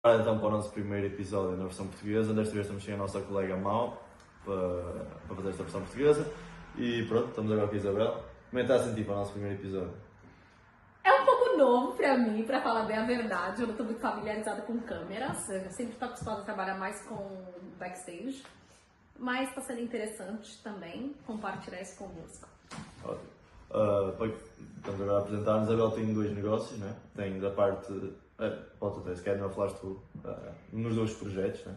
Então para o nosso primeiro episódio na versão portuguesa. Desta vez estamos sem a nossa colega Mau para fazer esta versão portuguesa. E pronto, estamos agora com a Isabel. Como é que está a sentir para o nosso primeiro episódio? É um pouco novo para mim, para falar bem a verdade. Eu não estou muito familiarizada com câmeras. Eu sempre estou acostumada a trabalhar mais com backstage. Mas está sendo interessante também compartilhar isso convosco. Ótimo. Estamos agora a apresentar. A Isabel tem dois negócios, né? Tem da parte... Pode até, se quer não falaste tu, nos dois projetos, né?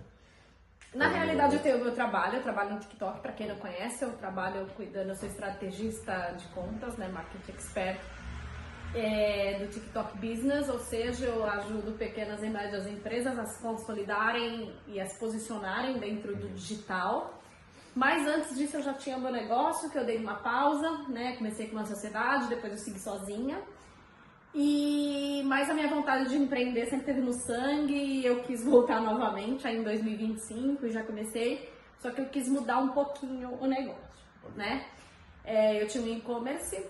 Na realidade, eu tenho o meu trabalho. Eu trabalho no TikTok, para quem não conhece. Eu trabalho cuidando, eu sou estrategista de contas, né? Marketing expert do TikTok Business, ou seja, eu ajudo pequenas e médias empresas a se consolidarem e a se posicionarem dentro do digital. Mas antes disso eu já tinha meu negócio, que eu dei uma pausa, né? Comecei com uma sociedade, depois eu segui sozinha. Mas a minha vontade de empreender sempre teve no sangue e eu quis voltar novamente aí em 2025 e já comecei, só que eu quis mudar um pouquinho o negócio, né? Eu tinha um e-commerce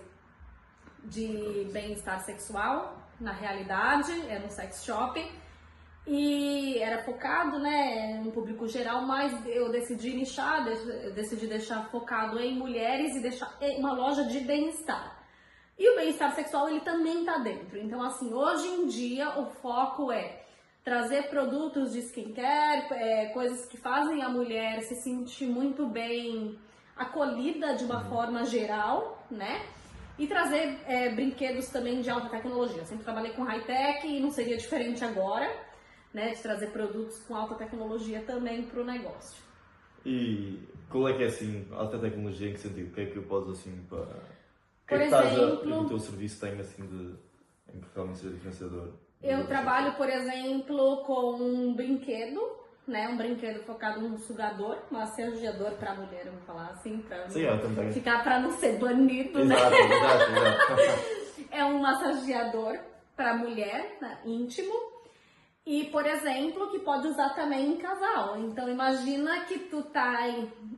de bem-estar sexual, na realidade, era um sex shop e era focado, né, no público geral, mas eu decidi nichar, eu decidi deixar focado em mulheres e deixar uma loja de bem-estar. E o bem-estar sexual, ele também tá dentro. Então, assim, hoje em dia, o foco é trazer produtos de skincare, coisas que fazem a mulher se sentir muito bem acolhida de uma forma geral, né? E trazer brinquedos também de alta tecnologia. Eu sempre trabalhei com high-tech e não seria diferente agora, né? De trazer produtos com alta tecnologia também para o negócio. E qual é que é, assim, alta tecnologia, em que sentido? O que é que eu posso, assim, para... Por exemplo, que o teu serviço tem, assim, em que realmente seja diferenciador? Eu trabalho, por exemplo, com um brinquedo, né? Um brinquedo focado num sugador, um massageador para mulher, vamos falar assim, para ficar, para não ser banido, exato, né? Exato. É um massageador para mulher, né? Íntimo. E, por exemplo, que pode usar também em casal. Então, imagina que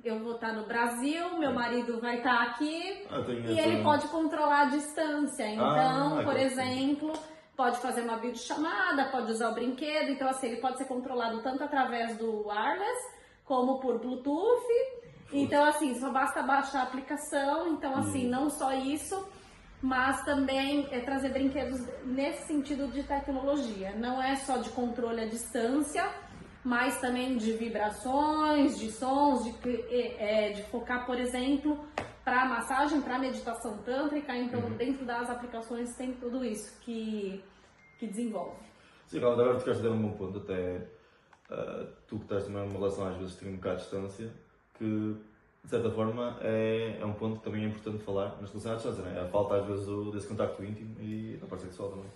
eu vou estar no Brasil, meu marido vai estar aqui e ele pode controlar a distância. Então, por exemplo, pode fazer uma videochamada, pode usar o brinquedo. Então, assim, ele pode ser controlado tanto através do wireless como por Bluetooth. Então, assim, só basta baixar a aplicação. Então, assim, não só isso, mas também trazer brinquedos nesse sentido de tecnologia. Não é só de controle à distância, mas também de vibrações, de sons, de focar, por exemplo, para massagem, para meditação tântrica. Então, dentro das aplicações tem tudo isso que desenvolve. Sim, agora tu queres dar um bom ponto, até tu que estás também numa relação às vezes tem um bocado de distância, que de certa forma é um ponto que também é importante falar nas relações à distância, né? A falta às vezes desse contacto íntimo e da parte sexual também.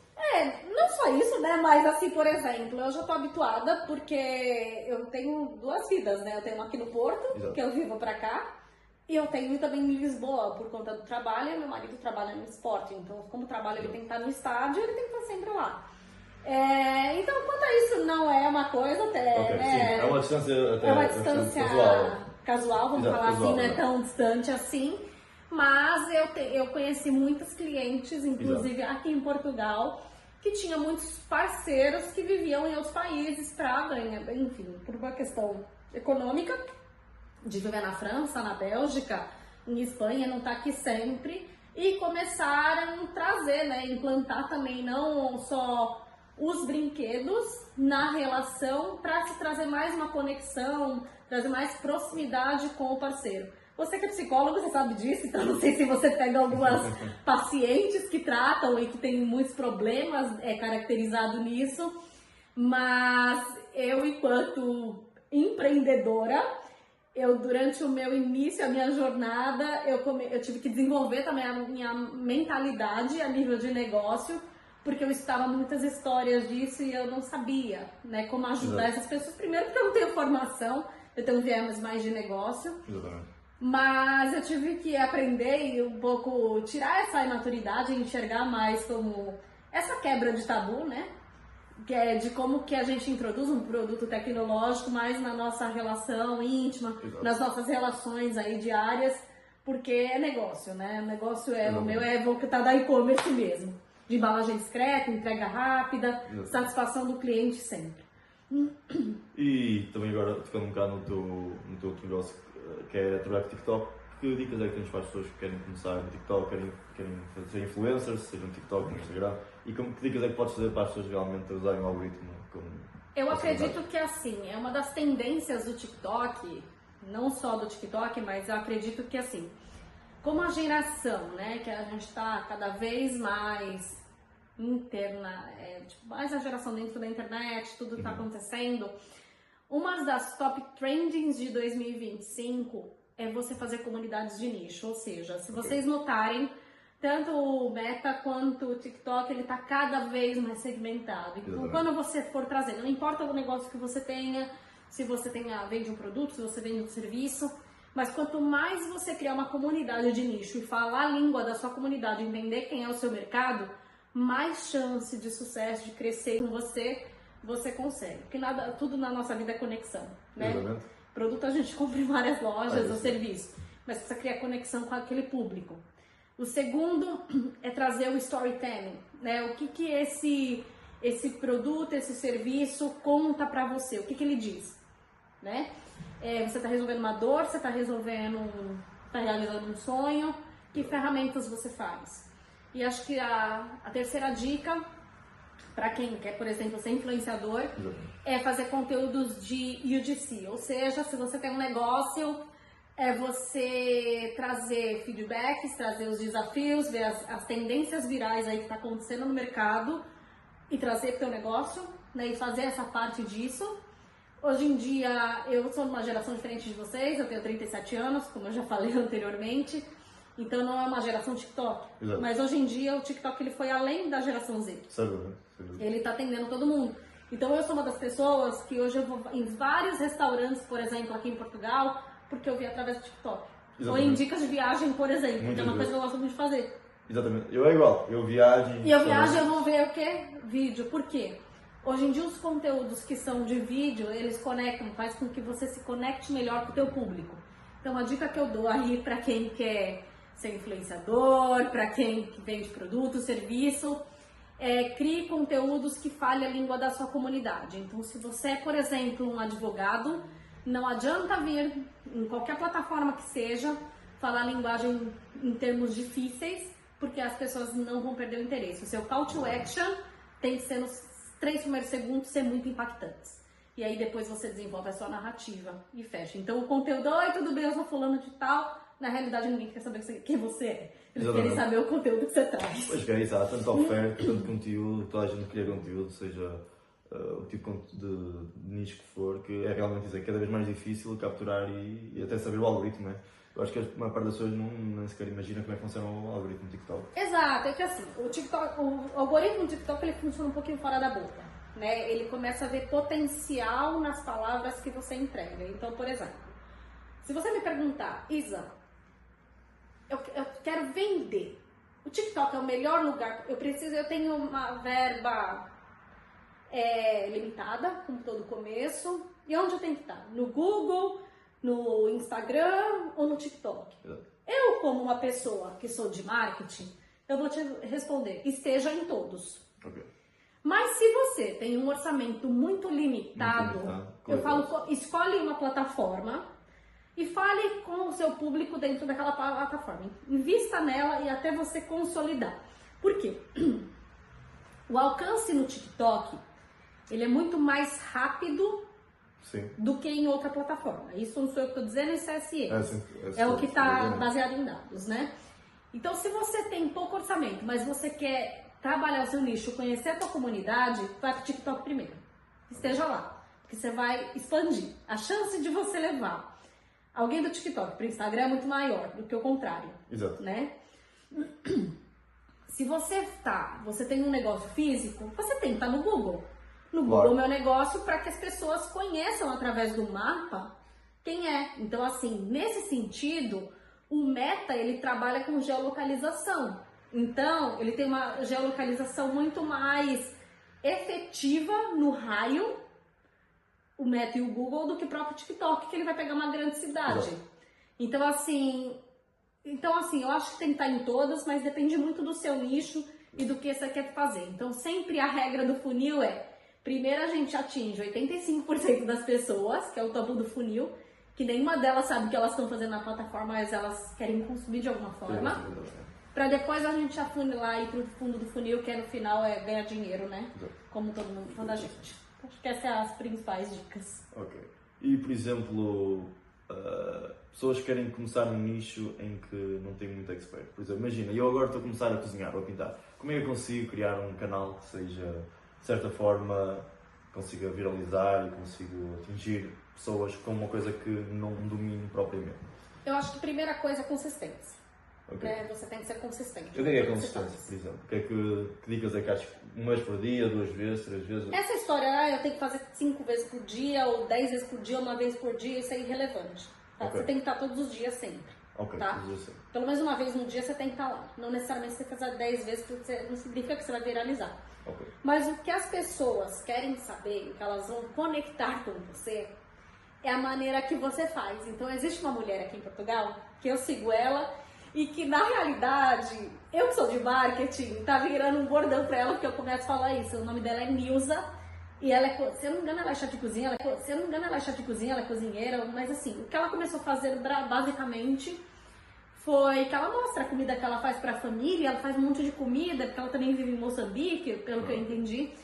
Não só isso, né? Mas assim, por exemplo, eu já estou habituada porque eu tenho duas vidas, né? Eu tenho uma aqui no Porto, que eu vivo pra cá, e eu tenho também em Lisboa por conta do trabalho, e meu marido trabalha no esporte, então como o trabalho ele tem que estar no estádio, ele tem que estar sempre lá. Então, quanto a isso, não é uma coisa até, né? É uma distância até distância casual, vamos falar assim, não é tão distante assim, mas eu conheci muitos clientes, inclusive aqui em Portugal, que tinha muitos parceiros que viviam em outros países para ganhar, enfim, por uma questão econômica, de viver na França, na Bélgica, em Espanha, não tá aqui sempre, e começaram a trazer, né, implantar também não só os brinquedos na relação para se trazer mais uma conexão, trazer mais proximidade com o parceiro. Você que é psicólogo, você sabe disso, então não sei se você pega algumas pacientes que tratam e que tem muitos problemas caracterizado nisso, mas eu, enquanto empreendedora, durante o meu início, a minha jornada, eu tive que desenvolver também a minha mentalidade a nível de negócio, porque eu escutava muitas histórias disso e eu não sabia, né, como ajudar essas pessoas. Primeiro porque eu não tenho formação, eu tenho viés mais de negócio. Mas eu tive que aprender e um pouco tirar essa imaturidade e enxergar mais como essa quebra de tabu, né? Que é de como que a gente introduz um produto tecnológico mais na nossa relação íntima, nas nossas relações aí diárias, porque é negócio, né? O negócio o meu é voltado a e-commerce mesmo. De embalagem discreta, entrega rápida, satisfação do cliente sempre. E também agora, tocando um bocado no teu outro negócio, que é trabalhar com TikTok, que dicas é que tens para as pessoas que querem começar no TikTok, querem ser influencers, seja no TikTok, no Instagram, e que dicas é que podes fazer para as pessoas realmente usarem o algoritmo como... Eu acredito que assim, é uma das tendências do TikTok, não só do TikTok, mas eu acredito que assim, como a geração, né, que a gente está cada vez mais interna, mais a geração dentro da internet, tudo está acontecendo, uma das top trendings de 2025 é você fazer comunidades de nicho, ou seja, se vocês notarem, tanto o Meta quanto o TikTok, ele está cada vez mais segmentado. Então, quando você for trazer, não importa o negócio que você tenha, se você vende um produto, se você vende um serviço, mas quanto mais você criar uma comunidade de nicho e falar a língua da sua comunidade, entender quem é o seu mercado, mais chance de sucesso, de crescer com você consegue. Porque tudo na nossa vida é conexão, né? Exatamente. Produto a gente compra em várias lojas ou serviço, mas precisa criar conexão com aquele público. O segundo é trazer o storytelling, né? O que esse produto, esse serviço conta pra você, o que ele diz, né? Você está resolvendo uma dor, você está realizando um sonho, que ferramentas você faz? E acho que a terceira dica, para quem quer, por exemplo, ser influenciador, é fazer conteúdos de UGC, ou seja, se você tem um negócio, é você trazer feedbacks, trazer os desafios, ver as tendências virais aí que está acontecendo no mercado e trazer para o teu negócio, né, e fazer essa parte disso. Hoje em dia, eu sou de uma geração diferente de vocês, eu tenho 37 anos, como eu já falei anteriormente, então não é uma geração TikTok. Exato. Mas hoje em dia o TikTok ele foi além da geração Z. Sério? Ele está atendendo todo mundo. Então eu sou uma das pessoas que hoje eu vou em vários restaurantes, por exemplo, aqui em Portugal, porque eu vi através do TikTok. Exatamente. Ou em dicas de viagem, por exemplo, que é uma coisa que eu gosto muito de fazer. Exatamente. Eu é igual, eu viajo... E eu viajo, eu vou ver o quê? Vídeo. Por quê? Hoje em dia os conteúdos que são de vídeo, eles conectam, faz com que você se conecte melhor com o teu público. Então a dica que eu dou aí para quem quer ser influenciador, para quem vende produto, serviço, crie conteúdos que falem a língua da sua comunidade. Então se você é, por exemplo, um advogado, não adianta vir em qualquer plataforma que seja, falar linguagem em termos difíceis, porque as pessoas não vão perder o interesse. O seu call to action tem que ser nos 3 primeiros segundos ser muito impactantes. E aí depois você desenvolve a sua narrativa e fecha. Então o conteúdo, oi, tudo bem, eu sou fulano de tal. Na realidade ninguém quer saber quem você é. Eles querem saber o conteúdo que você traz. Pois que é isso, há tanta oferta, tanto conteúdo, toda a gente cria conteúdo, seja o tipo de nicho que for, que é realmente isso, é cada vez mais difícil capturar e até saber o algoritmo, né? Eu acho que a maior parte das pessoas nem sequer imagina como é que funciona o algoritmo do TikTok. Exato, é que assim, o algoritmo do TikTok ele funciona um pouquinho fora da boca, né? Ele começa a ver potencial nas palavras que você entrega. Então, por exemplo, se você me perguntar, Isa, eu quero vender, o TikTok é o melhor lugar, eu tenho uma verba limitada, como todo começo, e onde eu tenho que estar? No Google, no Instagram ou no TikTok? Eu, como uma pessoa que sou de marketing, eu vou te responder, esteja em todos. Okay. Mas se você tem um orçamento muito limitado, eu falo, escolhe uma plataforma e fale com o seu público dentro daquela plataforma. Invista nela e até você consolidar. Por quê? O alcance no TikTok, ele é muito mais rápido do que em outra plataforma. Isso não sou eu que estou dizendo, isso é ciência. É o que está baseado em dados, né? Então, se você tem pouco orçamento, mas você quer trabalhar o seu nicho, conhecer a tua comunidade, vai para o TikTok primeiro. Esteja lá, porque você vai expandir. A chance de você levar alguém do TikTok para o Instagram é muito maior do que o contrário. Exato. Né? Se você tem um negócio físico, você tem que estar no Google. No Google Meu Negócio, para que as pessoas conheçam através do mapa quem é. Então, assim, nesse sentido, o Meta, ele trabalha com geolocalização. Então, ele tem uma geolocalização muito mais efetiva no raio, o Meta e o Google, do que o próprio TikTok, que ele vai pegar uma grande cidade. Então, assim, eu acho que tem que estar em todas, mas depende muito do seu nicho e do que você quer fazer. Então, sempre a regra do funil é Primeiro a gente atinge 85% das pessoas, que é o topo do funil, que nenhuma delas sabe o que elas estão fazendo na plataforma, mas elas querem consumir de alguma forma. Para depois a gente afunilar e ir pro fundo do funil, que no final é ganhar dinheiro, né? Como todo mundo, toda a gente. Acho que essas são as principais dicas. Ok. E, por exemplo, pessoas que querem começar num nicho em que não têm muito expert. Por exemplo, imagina, eu agora estou a começar a cozinhar ou a pintar. Como é que eu consigo criar um canal que seja, de certa forma, consiga viralizar e consigo atingir pessoas com uma coisa que não domino propriamente? Eu acho que a primeira coisa é consistência. Okay. Né? Você tem que ser consistente. O que é consistência, por exemplo? Que dicas é que achas? Uma vez por dia, 2 vezes, 3 vezes? Essa história, eu tenho que fazer 5 vezes por dia, ou 10 vezes por dia, 1 vez por dia, isso é irrelevante. Tá? Okay. Você tem que estar todos os dias sempre. Ok, tá? todos os dias sempre. Pelo menos 1 vez no dia você tem que estar lá. Não necessariamente você fazer 10 vezes, porque não significa que você vai viralizar. Okay. Mas o que as pessoas querem saber, o que elas vão conectar com você, é a maneira que você faz. Então, existe uma mulher aqui em Portugal, que eu sigo ela, e que na realidade, eu que sou de marketing, tá virando um bordão pra ela, porque eu começo a falar isso. O nome dela é Nilza, e ela é, se eu não me engano, ela é chefe de cozinha, ela é cozinheira, mas assim, o que ela começou a fazer basicamente foi que ela mostra a comida que ela faz pra família, ela faz um monte de comida, porque ela também vive em Moçambique, pelo que eu entendi.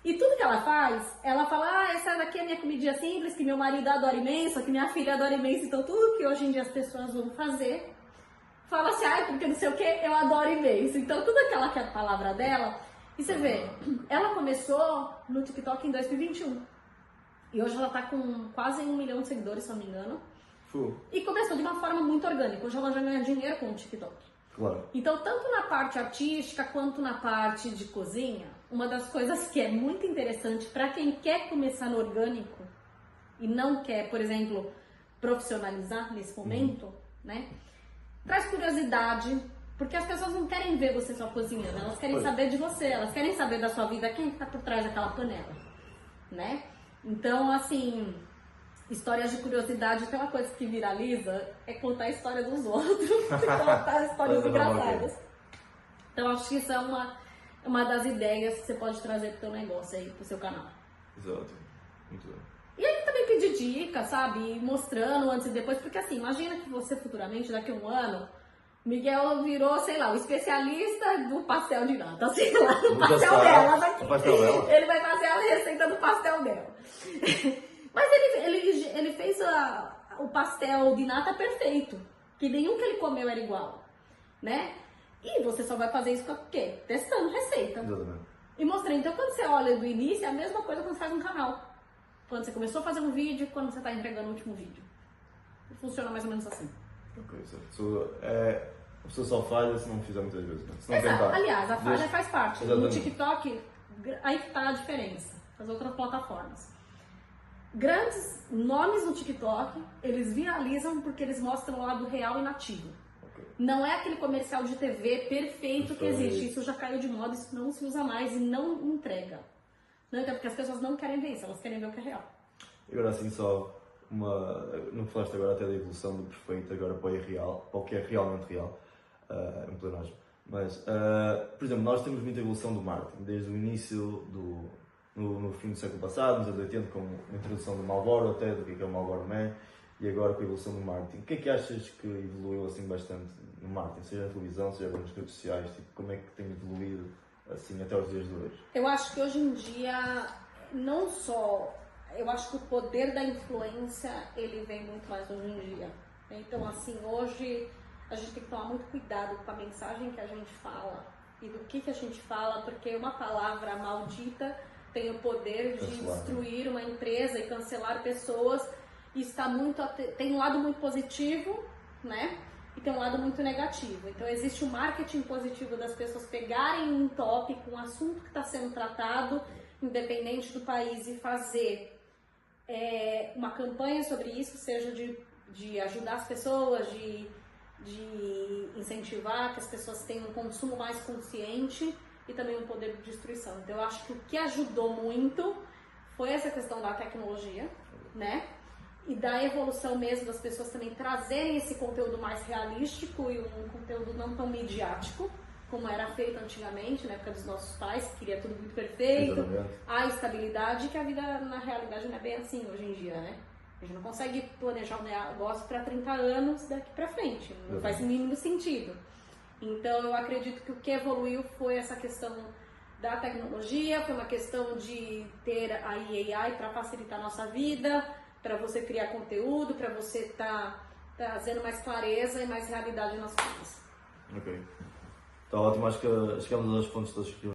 E tudo que ela faz, ela fala, essa daqui é a minha comidinha simples, que meu marido adora imenso, que minha filha adora imenso, então tudo que hoje em dia as pessoas vão fazer, fala assim, porque não sei o que, eu adoro imenso. Então tudo aquela que é a palavra dela, e você vê, ela começou no TikTok em 2021. E hoje ela tá com quase 1 milhão de seguidores, se não me engano. E começou de uma forma muito orgânica. Hoje ela já ganha dinheiro com o TikTok. Claro. Então, tanto na parte artística quanto na parte de cozinha, uma das coisas que é muito interessante para quem quer começar no orgânico e não quer, por exemplo, profissionalizar nesse momento, né? Traz curiosidade, porque as pessoas não querem ver você só cozinhando, elas querem saber de você, elas querem saber da sua vida, quem está por trás daquela panela, né? Então, assim, histórias de curiosidade, tem uma coisa que viraliza, é contar a história dos outros, contar histórias engraçadas. Então, acho que isso é uma das ideias que você pode trazer pro teu negócio aí, pro seu canal. Exato, muito bem. E aí também pedir dicas, sabe? Mostrando antes e depois, porque assim, imagina que você futuramente, daqui a 1 ano, Miguel virou, sei lá, o especialista do pastel de nata, sei lá, do pastel dela daqui. Ele vai fazer a receita do pastel dela. Mas ele fez o pastel de nata perfeito, que nenhum que ele comeu era igual, né? E você só vai fazer isso com o quê? Testando receita. Exatamente. E mostrando. Então, quando você olha do início, é a mesma coisa quando você faz um canal. Quando você começou a fazer um vídeo, quando você está entregando o último vídeo. Funciona mais ou menos assim. Ok, certo. A pessoa só falha se não fizer muitas vezes, né? Se não Exato. tentar. Aliás, a falha faz parte. Exatamente. No TikTok, aí que está a diferença. Das outras plataformas. Grandes nomes no TikTok, eles viralizam porque eles mostram o lado real e nativo. Okay. Não é aquele comercial de TV perfeito que existe. Isso já caiu de moda, isso não se usa mais e não entrega. Não é porque as pessoas não querem ver isso, elas querem ver o que é real. Agora assim só não falaste agora até da evolução do perfeito agora para o irreal, para o que é realmente real, em plenário. Mas, por exemplo, nós temos muita evolução do marketing, desde o início no fim do século passado, nos anos 80, com a introdução do Marlboro até, do que é o Marlboro Man, e agora com a evolução do marketing. O que é que achas que evoluiu assim bastante no marketing, seja na televisão, seja nas redes sociais, tipo, como é que tem evoluído assim até os dias de hoje? Eu acho que hoje em dia, não só, eu acho que o poder da influência, ele vem muito mais hoje em dia. Então assim, hoje a gente tem que tomar muito cuidado com a mensagem que a gente fala e do que a gente fala, porque uma palavra maldita tem o poder de destruir uma empresa e cancelar pessoas, e tem um lado muito positivo, né? E tem um lado muito negativo. Então existe o marketing positivo das pessoas pegarem um tópico, um assunto que está sendo tratado, independente do país, e fazer uma campanha sobre isso, seja de ajudar as pessoas, de incentivar que as pessoas tenham um consumo mais consciente e também um poder de destruição. Então eu acho que o que ajudou muito foi essa questão da tecnologia, né? E da evolução mesmo das pessoas também trazerem esse conteúdo mais realístico e um conteúdo não tão midiático, como era feito antigamente, na época dos nossos pais, que queria tudo muito perfeito, Exatamente. a estabilidade, que a vida na realidade não é bem assim hoje em dia, né? A gente não consegue planejar um negócio para 30 anos daqui para frente, não faz o mínimo sentido. Então eu acredito que o que evoluiu foi essa questão da tecnologia, foi uma questão de ter a AI para facilitar a nossa vida, para você criar conteúdo, para você estar trazendo mais clareza e mais realidade nas coisas. Ok. Está ótimo, acho que chegamos aos pontos todos que